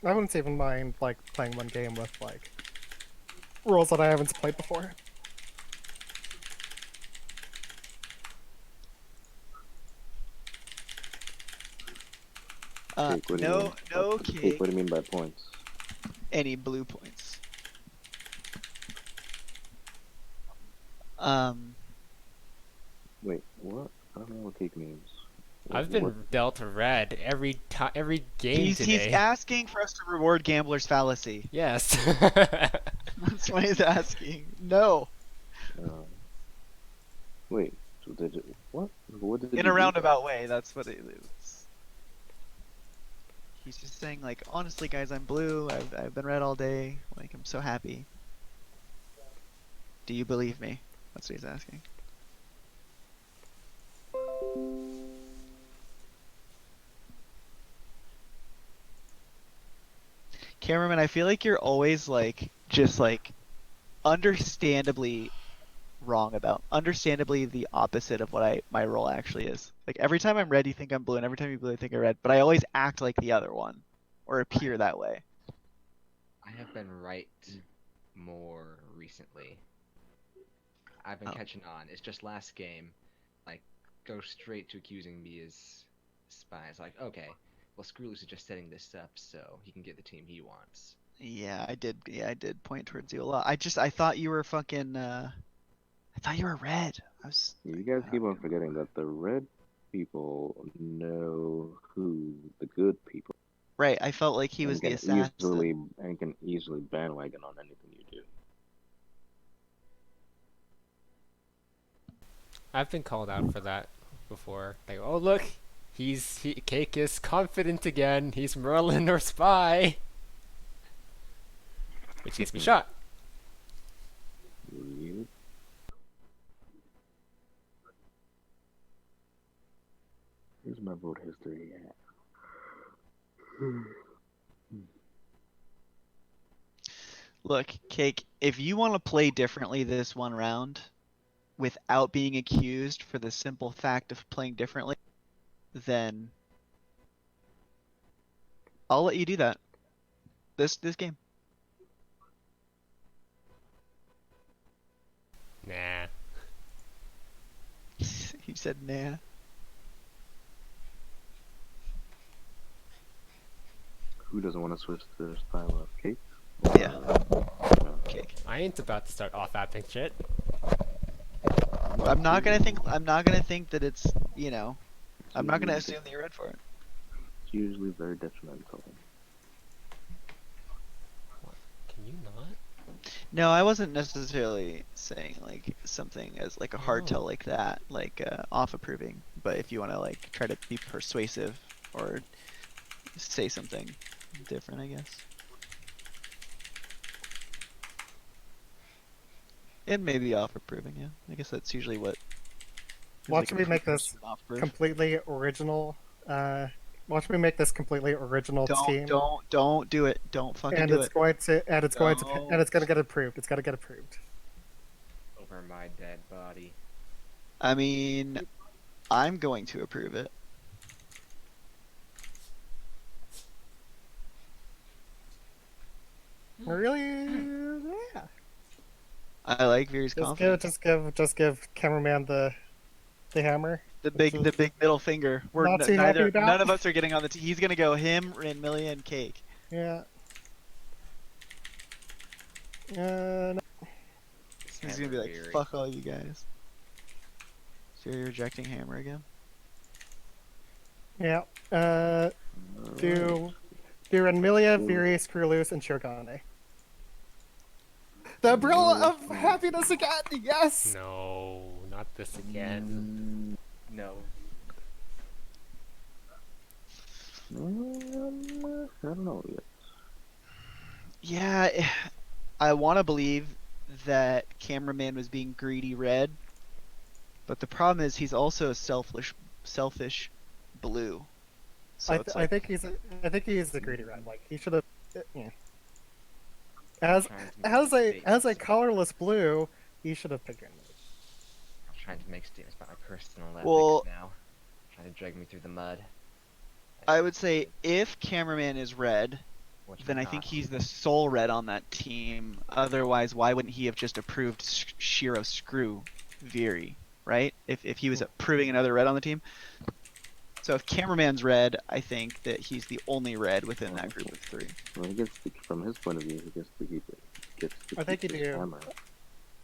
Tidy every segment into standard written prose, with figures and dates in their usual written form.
I wouldn't even mind like playing one game with like rules that I haven't played before. Cake, what do you No, mean? no Cake, cake. what do you mean by points? Any blue points. Wait, what? I don't know what cake means. I've What? been dealt red every game He's today. asking for us to reward gambler's fallacy. Yes. That's what he's asking. No. Uh, wait, so did it, what? What did In you a do? roundabout way, that's what it is. He's just saying, like, honestly, guys, I'm blue. I've been red all day. Like, I'm so happy. Do you believe me? That's what he's asking. Cameraman, I feel like you're always like just like understandably understandably the opposite of what my role actually is. Like every time I'm red, you think I'm blue, and every time you blue, I think I'm red. But I always act like the other one, or appear that way. I have been right more recently. I've been Oh. catching on. It's just last game, like, go straight to accusing me as spy. It's like, okay, well, Screwloose is just setting this up so he can get the team he wants. Yeah, I did. Yeah, I did point towards you a lot. I thought you were fucking. I thought you were red. I was. You guys keep on forgetting that the red people know who the good people Right. I felt like he was the assassin. can easily bandwagon on anything you do. I've been called out for that before. Like, oh look, Cake is confident again. He's Merlin or Spy, which gets me shot. Yep. Here's my vote history. Look, Cake, if you want to play differently this one round without being accused for the simple fact of playing differently, then I'll let you do that. This game. Nah. He said nah. Who doesn't want to switch their style of cake? Yeah. Cake. I ain't about to start off-apping shit. I'm not gonna think that it's, you know, I'm not gonna assume that you're red for it. It's usually very detrimental. Can you not? No, I wasn't necessarily saying like something as like a hard tell like that, like off approving. But if you want to like try to be persuasive or say something different, I guess. And maybe off approving, yeah. I guess that's usually what. Watch me make this off-proof. completely original. Watch me make this completely original team. Don't do it. Don't fucking And do it's it. going to, and it's going to, Don't. and it's going to get approved. It's got to get approved. Over my dead body. I mean, I'm going to approve it. Really? Yeah. I like Veer's confidence. Just give cameraman the hammer. The big middle finger. We're Not too happy about? none of us are getting on the team. He's gonna go him, Millie, and Cake. Yeah. No. He's gonna be like, fuck all you guys. So you're rejecting Hammer again? Yeah. Do Renmilia, Viri, Screwloose, and Shirogane. The umbrella of happiness again. Yes. No, not this again. No. I don't know yet. Yeah, I want to believe that Cameraman was being greedy red, but the problem is he's also a selfish blue. So I think he's a greedy red. Like he should have. Yeah. As a colorless blue, he should have picked Renmilia. I'm trying to make statements about my personal ethics Well, now. Trying to drag me through the mud. I would say if Cameraman is red, Which then we're I think not. he's the sole red on that team. Otherwise, why wouldn't he have just approved Shiro Screw Viri, right? If he was approving another red on the team. So if cameraman's red, I think that he's the only red within that group of three. Well, he gets to, from his point of view, he gets to keep it. Gets to I think keep you his do. camera.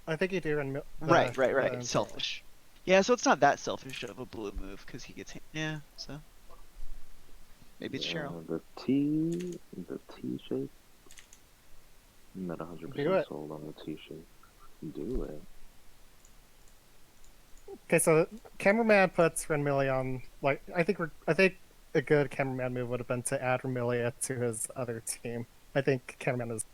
I think you do. And Right. Selfish. Yeah, so it's not that selfish of a blue move because he gets. Yeah, so maybe it's Cheryl. The T shape. I'm not 100% Do it. sold on the T shape. Do it. Okay, so cameraman puts Renmilia on. Like, I think a good cameraman move would have been to add Renmilia to his other team. I think cameraman is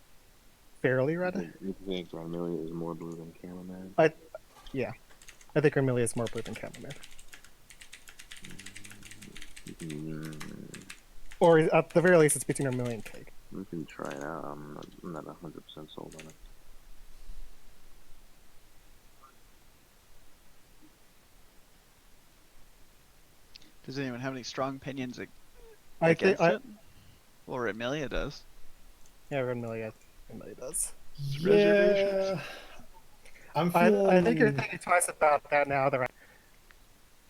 fairly red. You think Armelia is more blue than cameraman? Yeah, I think Renmilia is more blue than cameraman. Or at the very least, it's between Renmilia and Cake. We can try it out. I'm not 100% sold on it. Does anyone have any strong opinions I think. against it? Well, Amelia does. Yeah, Renmilia does. Yeah. I'm feeling. I think you're thinking twice about that now.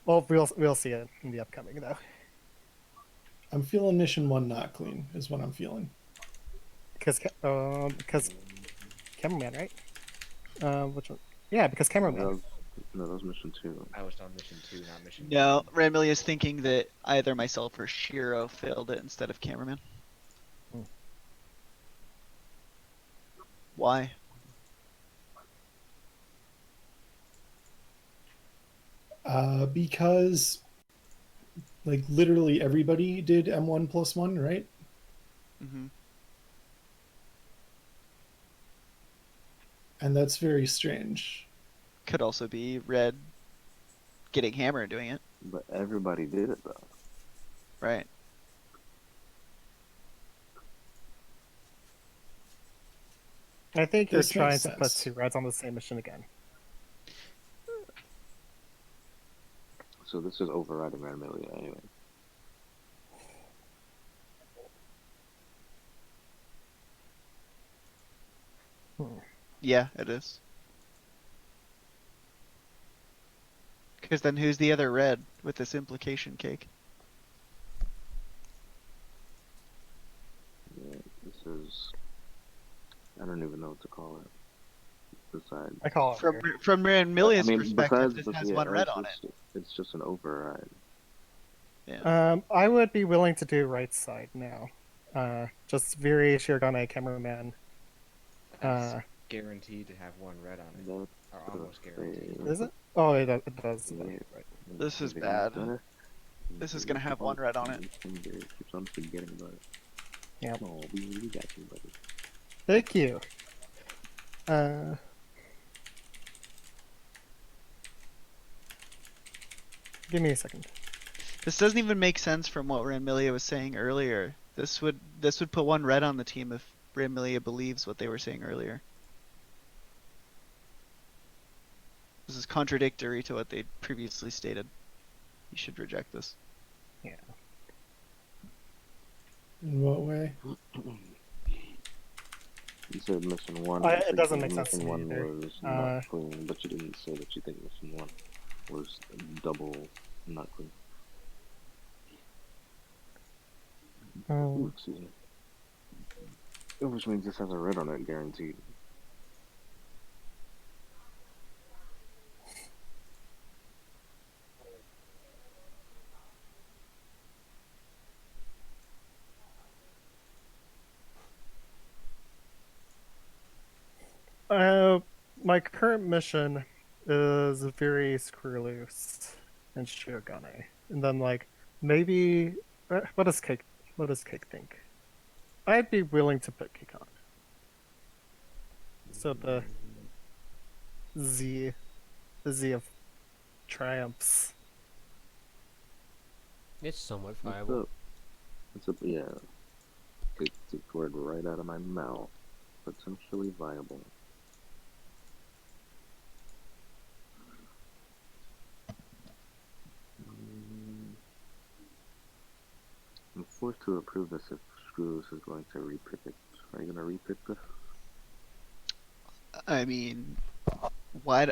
Well, we'll see it in the upcoming though. I'm feeling Mission 1 not clean, is what I'm feeling. Because cameraman, right? Which one? Yeah, because cameraman. No, that was mission 2. I was on mission 2, not mission No, 1. Amelia is thinking that either myself or Shiro failed it instead of cameraman. Hmm. Why? Because, like, literally everybody did M1+1, right? Mm-hmm. And that's very strange. Could also be Red getting hammer and doing it. But everybody did it though. Right. I think you're This trying makes to put sense. two reds on the same mission again. So this is overriding Armelia anyway. Yeah, it is. Because then who's the other Red with this implication cake? Yeah, this is. I don't even know what to call it. Besides, I call it weird. From Millions I mean, perspective, besides, this has yeah, one red it's on it. just- It's just an override. I would be willing to do right side now. Just Viri, Shirogane, cameraman. It's guaranteed to have one red on it. Or almost guaranteed. Is it? Oh, it does. Yeah. Right. This is Everything's bad. better. This is gonna have one red on it. Keeps on forgetting about it. Yeah. Oh, we got you, buddy. Thank you. Give me a second. This doesn't even make sense from what Ramilia was saying earlier. This would put one red on the team if Ramilia believes what they were saying earlier. This is contradictory to what they previously stated. You should reject this. Yeah. In what way? You said mission 1. It doesn't make sense to Mission me 1 either. was not clean, but you didn't say that you think mission 1 was double not clean. Ooh, excuse me. Which means this has a red on it, guaranteed. My current mission is very screw loose and Shiogane, and then like maybe what does Cake think? I'd be willing to put Cake on. So the Z of triumphs. It's somewhat What's viable. up? What's up? Yeah. Good word right out of my mouth. Potentially viable. I'm forced to approve this if Screwloose is going to repick it. Are you gonna repick this? I mean, why?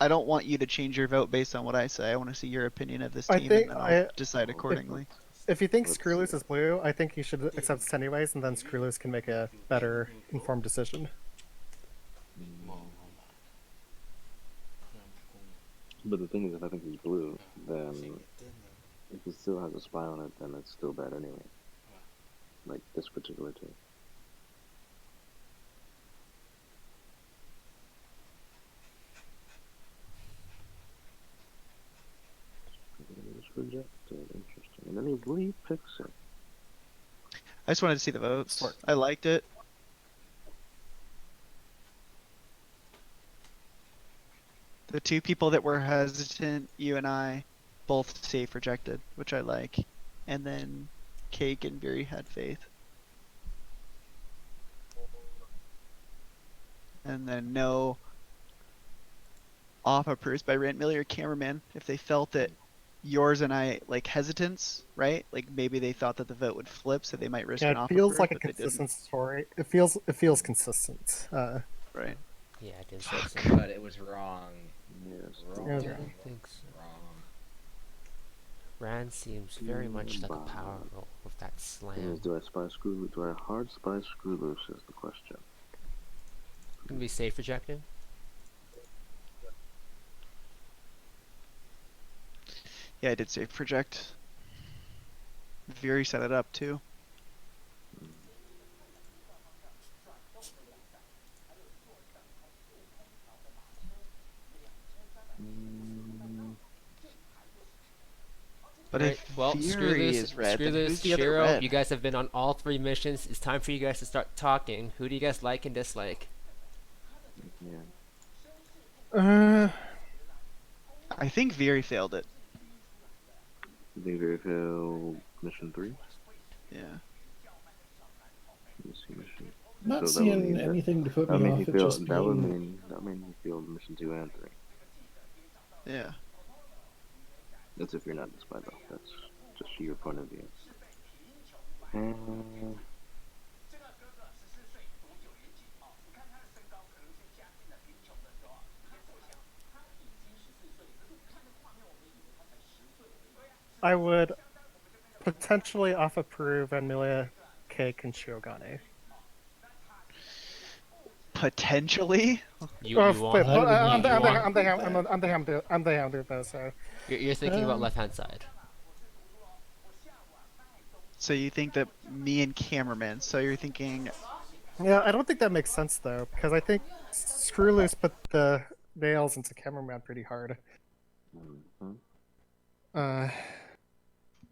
I don't want you to change your vote based on what I say. I want to see your opinion of this I team, think and then I'll I- decide accordingly. If you think Let's Screwloose see. is blue, I think you should accept this anyways, and then Screwloose can make a better informed decision. But the thing is, if I think he's blue, then if he still has a spy on it, then it's still bad anyway. Like this particular team. It was rejected. Interesting. And then he repicks it. I just wanted to see the votes. Smart. I liked it. The two people that were hesitant, you and I, both safe rejected, which I like. And then Cake and Very had faith. And then no off approves by Rant Millie or Cameraman if they felt that yours and I like hesitance, right? Like maybe they thought that the vote would flip, so they might risk an Yeah, off it feels approve, like a but they didn't. consistent story. It feels consistent. Right. Yeah, I didn't think so. But it was wrong. Yes. Wrong. Yeah, I it's don't think so. Wrong. Rand seems very much like a power role with that Thing slam. is, do I spy Screwloose? Do I hard spy Screwloose is the question. Can be safe rejected. Yeah, I did say project. Very set it up too. But Right, if well, screw Fury this, is red, screw then this, who's the other Shiro. red? You guys have been on all 3 missions. It's time for you guys to start talking. Who do you guys like and dislike? Yeah. I think Fury failed it. You think they failed mission 3? Yeah. Let me see mission. I'm not So that would mean seeing that- anything to put That me mean off he it failed. just That would being. mean he failed mission 2 and 3. Yeah. That's if you're not the spy though. That's just your point of view. I would potentially off approve Amelia, Cake, and Shiogane. Potentially. You Oh, want? wait, I would I'm not want the hammer though, so. You're thinking about left hand side. So you think that me and Cameraman. So you're thinking Yeah, I don't think that makes sense though, because I think Screwloose put the nails into Cameraman pretty hard. Mhm.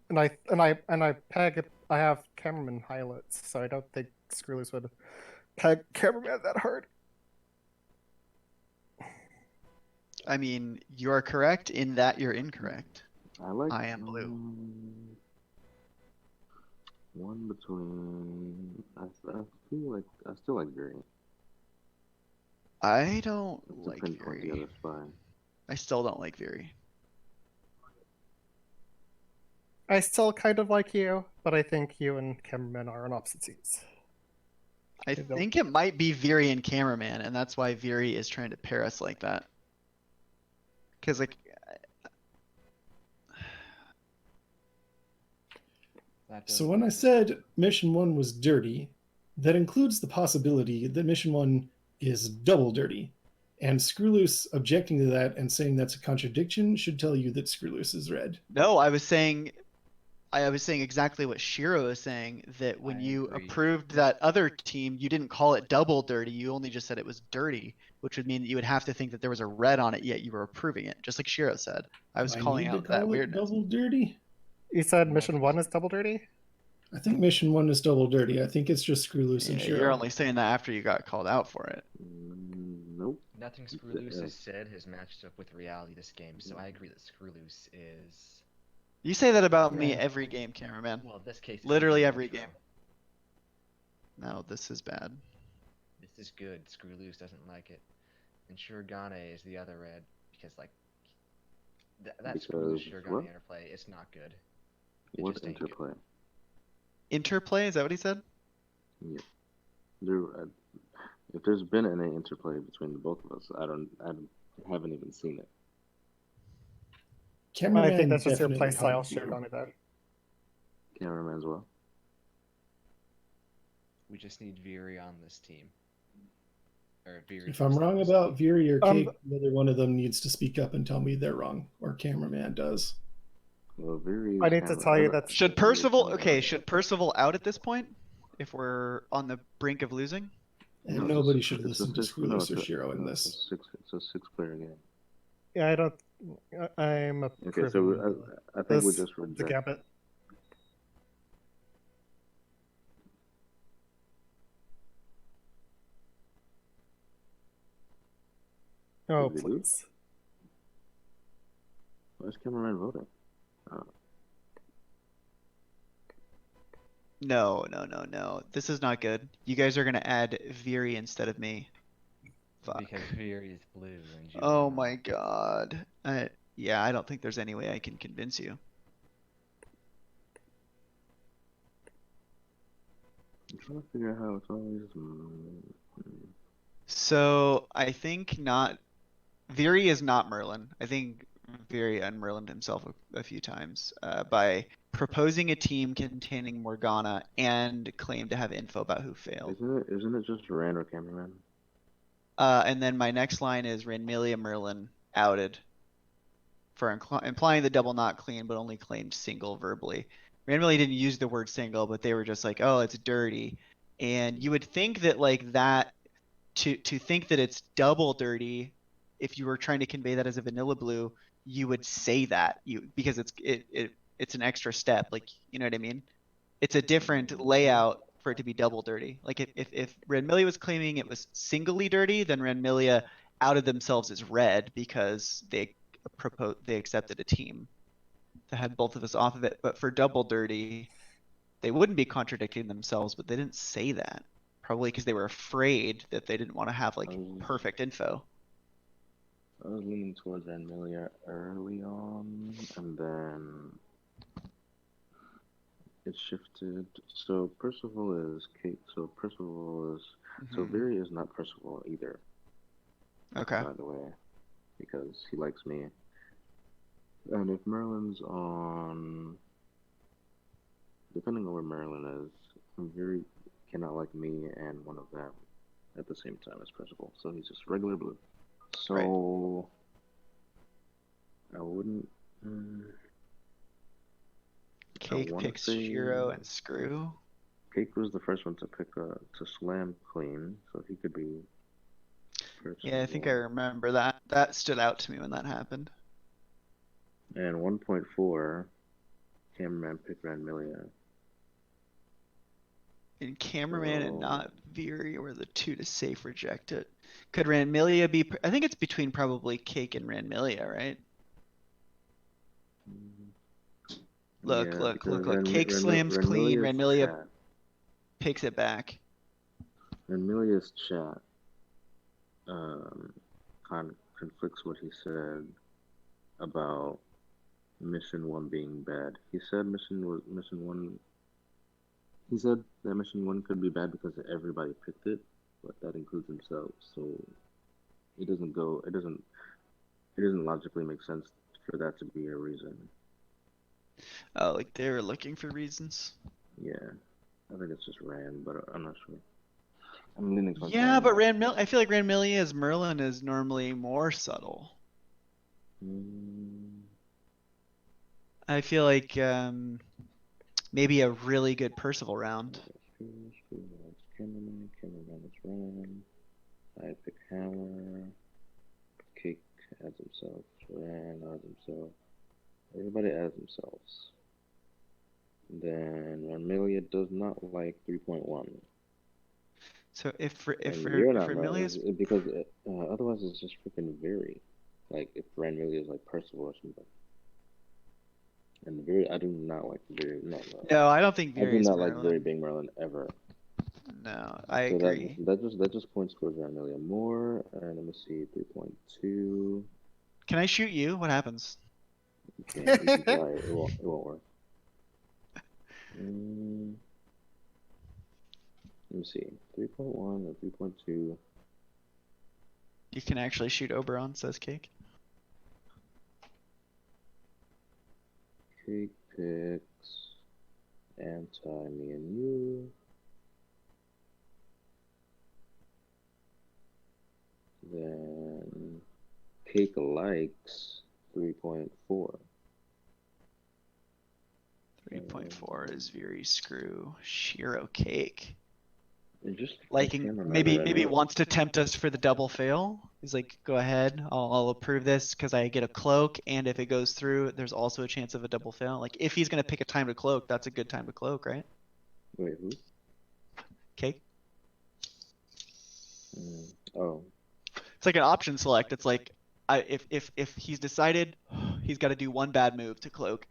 And I peg. I have Cameraman highlights, so I don't think Screwloose would peg Cameraman that hard. I mean, you are correct in that you're incorrect. I am blue. One between. I feel like I still like Gary. I don't It like depends on the Fury. other spy. I still don't like Fury. I still kind of like you, but I think you and Cameraman are on opposite teams. I don't- think it might be Fury and Cameraman, and that's why Fury is trying to pair us like that. Because like, That So does when I make said mission 1 was dirty, that includes the possibility that mission 1 is double dirty. And Screwloose objecting to that and saying that's a contradiction should tell you that Screwloose is red. no, I was saying exactly what Shiro is saying, that when I you agree. approved that other team, you didn't call it double dirty. You only just said it was dirty, which would mean that you would have to think that there was a red on it, yet you were approving it, just like Shiro said. I was Do calling need to out that call it weirdness. double dirty? You said mission 1 is double dirty? I think mission 1 is double dirty. I think it's just Screwloose and Yeah, Shiro. you're only saying that after you got called out for it. Nope. Nothing Screwloose has said has matched up with reality this game, so I agree that Screwloose is. You say that about me Yeah. every game, cameraman. Well, this case. is Literally really every neutral. game. No, this is bad. This is good. Screwloose doesn't like it, and Shirogane is the other red because like that Screwloose Because Shirogane what? interplay, it's not good. It What just ain't good. interplay? Interplay, is that what he said? Yeah. There, if there's been any interplay between the both of us, I haven't even seen it. Cameraman I think that's just your definitely playstyle, hugged you. Shiogani, though. Cameraman as well. We just need Veery on this team. Or Veery If I'm first on wrong this about team. Veery or Um, Cake, whether one of them needs to speak up and tell me they're wrong, or Cameraman does. Well, very. I need to tell you that's- Should Percival, okay, should Percival out at this point? If we're on the brink of losing? And No, nobody it's a- should it's a listen to six- no, Screwless or it's a- Shiro in no, this. It's a six-player game. Yeah, I don't. I'm Okay, so approving I think we this, just the reject. gambit. Oh, Did we lose? please. Where's Cameraman voting? No, no, no, no. This is not good. You guys are gonna add Veery instead of me. Fuck. Because Veery is blue and you Oh are not. my god. Yeah, I don't think there's any way I can convince you. I'm trying to figure out how it's always. So I think not. Veery is not Merlin. I think Veery unmerlined himself a few times by proposing a team containing Morgana and claim to have info about who failed. Isn't it just Rand or Cameraman? And then my next line is Ranmelia Merlin outed for implying the double not clean, but only claimed single verbally. Ranmelia didn't use the word single, but they were just like, oh, it's dirty. And you would think that like that, to think that it's double dirty, if you were trying to convey that as a vanilla blue, you would say that because it's an extra step. Like, you know what I mean? It's a different layout for it to be double dirty. Like if Ranmelia was claiming it was singly dirty, then Ranmelia outed themselves as red because they accepted a team that had both of us off of it. But for double dirty, they wouldn't be contradicting themselves, but they didn't say that. Probably because they were afraid that they didn't want to have like perfect info. I was leaning towards Ranmelia early on, and then it shifted. So Percival is Kate. So Percival is. So Veery is not Percival either. Okay. By the way, because he likes me. And if Merlin's on, depending on where Merlin is, Veery cannot like me and one of them at the same time as Percival. So he's just regular blue. So I wouldn't. Cake wanna picks say- Shiro and Screw. Cake was the first one to to slam clean, so he could be. Yeah, I think I Percival. remember that. That stood out to me when that happened. And 1.4, Cameraman picked Ranmelia. And Cameraman and So- not Veery were the two to safe reject it. Could Ranmelia be? I think it's between probably Cake and Ranmelia, right? Look, Yeah, look, because look, look. Cake slams clean. Ranmelia's Ranmelia chat- picks it back. Ranmelia's chat conflicts what he said about Mission 1 being bad. He said Mission 1. He said that Mission 1 could be bad because everybody picked it, but that includes himself. So it doesn't logically make sense for that to be a reason. Oh, like they were looking for reasons. Yeah, I think it's just Rand, but I'm not sure. I'm leaning towards Yeah, but Rand. I feel like Ranmelia as Merlin is normally more subtle. I feel like maybe a really good Percival round. Cameraman is Rand. I pick Hammer. Cake adds himself. Rand adds himself. Everybody adds themselves. Then Ranmelia does not like 3.1. So if And you're not Ranmelia's because otherwise it's just freaking Veery. Like if Ranmelia is like Percival or something. And Veery, I do not like Veery. no, I don't think I do Veery's not like Merlin. Veery being Merlin ever. No, I So agree. that just points towards Ranmelia more. And let me see, 3.2. Can I shoot you? What happens? You can try it. It won't work. Let me see. 3.1 or 3.2. You can actually shoot Oberon, says Cake. Cake picks. Anti me and you. Then Cake likes 3.4. 3.4 is very screw. Shiro Cake. And just Like cameraman maybe already. wants to tempt us for the double fail. He's like, go ahead, I'll approve this because I get a cloak, and if it goes through, there's also a chance of a double fail. Like if he's gonna pick a time to cloak, that's a good time to cloak, right? Wait, who? Cake. Oh, It's like an option select. It's like, if he's decided he's got to do one bad move to cloak,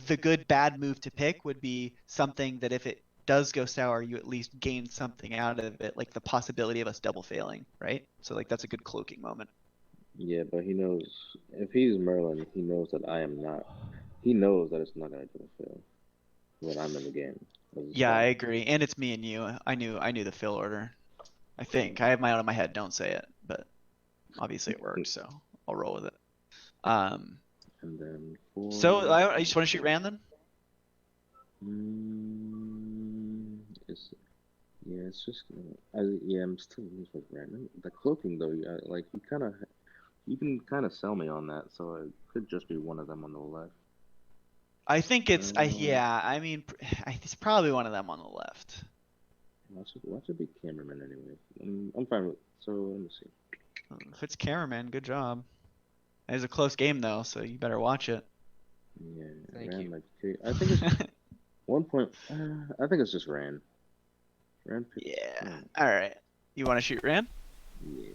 the good bad move to pick would be something that if it does go sour, you at least gain something out of it, like the possibility of us double failing, right? So like that's a good cloaking moment. yeah, but he knows if he's Merlin, he knows that I am not. He knows that it's not gonna double fail when I'm in the game. as a Yeah, I spy. agree. And it's me and you. I knew the fill order. I think I have my own in my head. Don't say it, but obviously it worked, so I'll roll with it. And then four. So I just want to shoot Rand then. It's yeah, it's just yeah, I'm still loose with random. The cloaking though, like you can kind of sell me on that, so it could just be one of them on the left. I think it's yeah. I mean, it's probably one of them on the left. Watch it be cameraman anyway. I'm fine with. So let me see. If it's cameraman, good job. It was a close game though, so you better watch it. Yeah, Thank Rand you. like I think it's 1 point. I think it's just Rand. Rand picked. Yeah. All right. You want to shoot Rand? Yeah.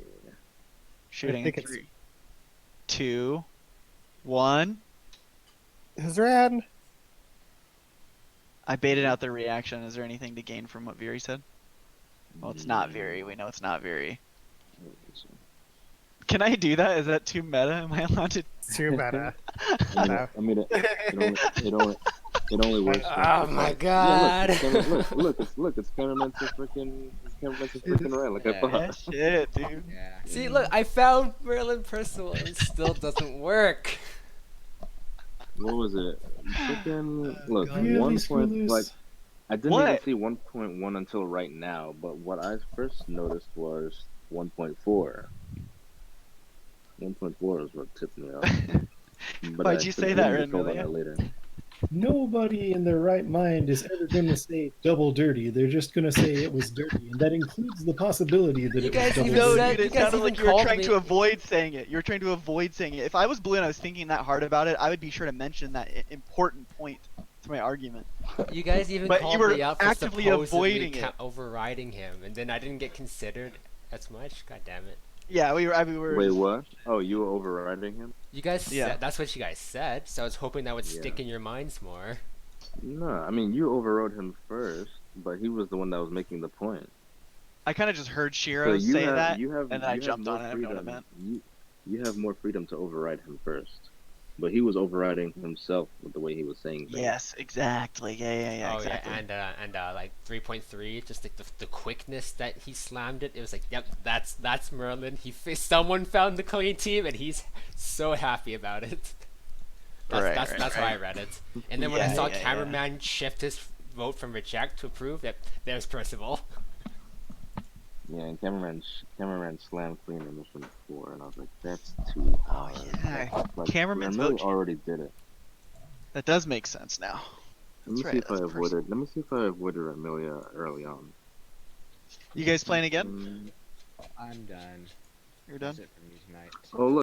Shooting in think it's- 3, 2, 1. Is Rand? I baited out the reaction. Is there anything to gain from what Viri said? Well, it's not Viri. We know it's not Viri. I don't think so. Can I do that? Is that too meta? Am I allowed to? Too meta. I mean, it only works. Oh my god. Look, it's cameraman to freaking Rand. Like I Yeah. thought. Yeah, shit, dude. Yeah. See, look, I found Merlin personal and it still doesn't work. What was it? Freaking look, Really, 1 screw point. loose? Like I didn't What? even see 1.1 until right now. But what I first noticed was 1.4. 1.4 is what tipped me off. But Why'd I you should say that, have told on Rennelia? that later. Nobody in their right mind is ever going to say double dirty. They're just going to say it was dirty, and that includes the possibility that You it guys was double even No, dirty. said- dude, you it guys sounded even like you were called trying me- to avoid saying it. You were trying to avoid saying it. If I was blue and I was thinking that hard about it, I would be sure to mention that important point to my argument. You guys even But you called were me out for actively supposedly avoiding it. overriding him, and then I didn't get considered as much. God damn it! Yeah, we were. Wait, what? Oh, you were overriding him? You guys Yeah. said that's what you guys said, so I was hoping that would stick Yeah. in your minds more. No, I mean you overrode him first, but he was the one that was making the point. I kind of just heard So Shiro you say have, that, you have, and then I you have jumped more on it. I didn't know what it freedom. meant. You have more freedom to override him first, but he was overriding himself with the way he was saying things. Yes, exactly. Yeah, oh exactly. yeah, and like 3.3, just like the quickness that he slammed it. It was like, yep, that's Merlin. Someone found the clean team, and he's so happy about it. That's how I read it. And then when I Yeah, saw yeah, yeah. Cameraman shift his vote from reject to approve, that there's Percival. Yeah, and cameraman slammed clean in mission 4, and I was like, that's too hard. yeah. Like, Cameraman's Randall vote- already did it. That does make sense now. Let me That's see right, if I that's avoided. Let me see if I avoided Amelia early on. You guys playing again? Mm. I'm done. You're done. That's it for me tonight. Oh look.